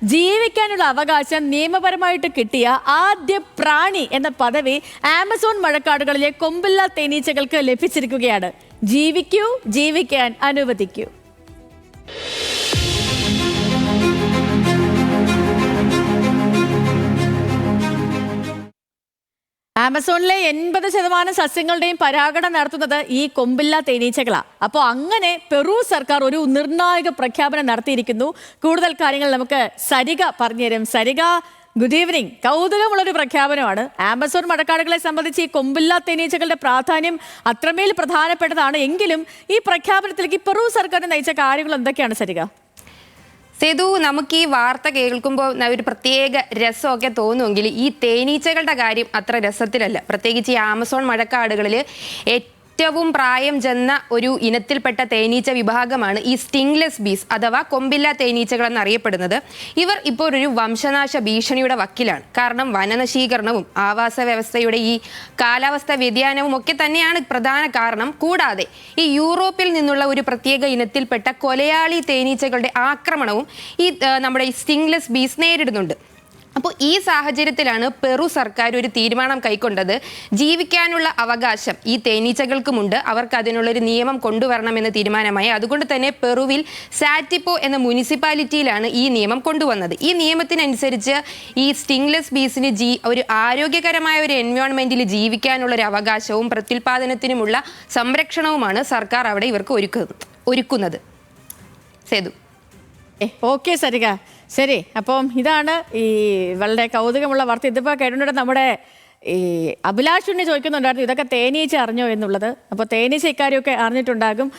ജീവിക്കാനുള്ള അവകാശം നിയമപരമായിട്ട് കിട്ടിയ ആദ്യ പ്രാണി എന്ന പദവി ആമസോൺ മഴക്കാടുകളിലെ കൊമ്പില്ല തേനീച്ചകൾക്ക് ലഭിച്ചിരിക്കുകയാണ്. ജീവിക്കൂ, ജീവിക്കാൻ അനുവദിക്കൂ. ആമസോണിലെ 80% സസ്യങ്ങളുടെയും പരാഗണം നടത്തുന്നത് ഈ കൊമ്പില്ല തേനീച്ചകളാണ്. അപ്പോൾ അങ്ങനെ പെറു സർക്കാർ ഒരു നിർണായക പ്രഖ്യാപനം നടത്തിയിരിക്കുന്നു. കൂടുതൽ കാര്യങ്ങൾ നമുക്ക് സരിക പറഞ്ഞുതരും. Sarika, good evening. കൗതുകമുള്ളൊരു പ്രഖ്യാപനമാണ്. ആമസോൺ മഴക്കാടുകളെ സംബന്ധിച്ച് ഈ കൊമ്പില്ല തേനീച്ചകളുടെ പ്രാധാന്യം അത്രമേൽ പ്രധാനപ്പെട്ടതാണ്. എങ്കിലും ഈ പ്രഖ്യാപനത്തിലേക്ക് പെറു സർക്കാർ നയിച്ച കാര്യങ്ങൾ എന്തൊക്കെയാണ് സരിക? സേതു, നമുക്ക് ഈ വാർത്ത കേൾക്കുമ്പോൾ ഒരു പ്രത്യേക രസമൊക്കെ തോന്നുമെങ്കിൽ ഈ തേനീച്ചകളുടെ കാര്യം അത്ര രസത്തിലല്ല. പ്രത്യേകിച്ച് ഈ ആമസോൺ മഴക്കാടുകളിൽ ഏറ്റവും പ്രായം ചെന്ന ഒരു ഇനത്തിൽപ്പെട്ട തേനീച്ച വിഭാഗമാണ് ഈ സ്റ്റിംഗ്ലെസ് ബീസ് അഥവാ കൊമ്പില്ല തേനീച്ചകൾ എന്നറിയപ്പെടുന്നത്. ഇവർ ഇപ്പോൾ ഒരു വംശനാശ ഭീഷണിയുടെ വക്കിലാണ്. കാരണം വനനശീകരണവും ആവാസ വ്യവസ്ഥയുടെ ഈ കാലാവസ്ഥ വ്യതിയാനവും ഒക്കെ തന്നെയാണ് പ്രധാന കാരണം. കൂടാതെ ഈ യൂറോപ്പിൽ നിന്നുള്ള ഒരു പ്രത്യേക ഇനത്തിൽപ്പെട്ട കൊലയാളി തേനീച്ചകളുടെ ആക്രമണവും ഈ നമ്മുടെ ഈ സ്റ്റിംഗ്ലെസ് ബീസ് നേരിടുന്നുണ്ട്. അപ്പോൾ ഈ സാഹചര്യത്തിലാണ് പെറു സർക്കാർ ഒരു തീരുമാനം കൈക്കൊണ്ടത്. ജീവിക്കാനുള്ള അവകാശം ഈ തേനീച്ചകൾക്കുമുണ്ട്, അവർക്ക് അതിനുള്ളൊരു നിയമം കൊണ്ടുവരണമെന്ന തീരുമാനമായി. അതുകൊണ്ട് തന്നെ പെറുവിൽ സാറ്റിപ്പോ എന്ന മുനിസിപ്പാലിറ്റിയിലാണ് ഈ നിയമം കൊണ്ടുവന്നത്. ഈ നിയമത്തിനനുസരിച്ച് ഈ സ്റ്റിംഗ്ലെസ് ബീസിന് ഒരു ആരോഗ്യകരമായ ഒരു എൻവയോൺമെന്റിൽ ജീവിക്കാനുള്ളൊരു അവകാശവും പ്രത്യുൽപാദനത്തിനുമുള്ള സംരക്ഷണവുമാണ് സർക്കാർ അവിടെ ഇവർക്ക് ഒരുക്കുന്നത്. സേതു. ഓക്കെ സരിക, ശരി. അപ്പം ഇതാണ് ഈ വളരെ കൗതുകമുള്ള വാർത്ത. ഇതിപ്പോൾ കേട്ടിട്ട് നമ്മുടെ ഈ അഭിലാഷുണ്ണി ചോദിക്കുന്നുണ്ടായിരുന്നു ഇതൊക്കെ തേനീച്ച അറിഞ്ഞോ എന്നുള്ളത്. അപ്പോൾ തേനീച്ച ഇക്കാര്യമൊക്കെ അറിഞ്ഞിട്ടുണ്ടാകും.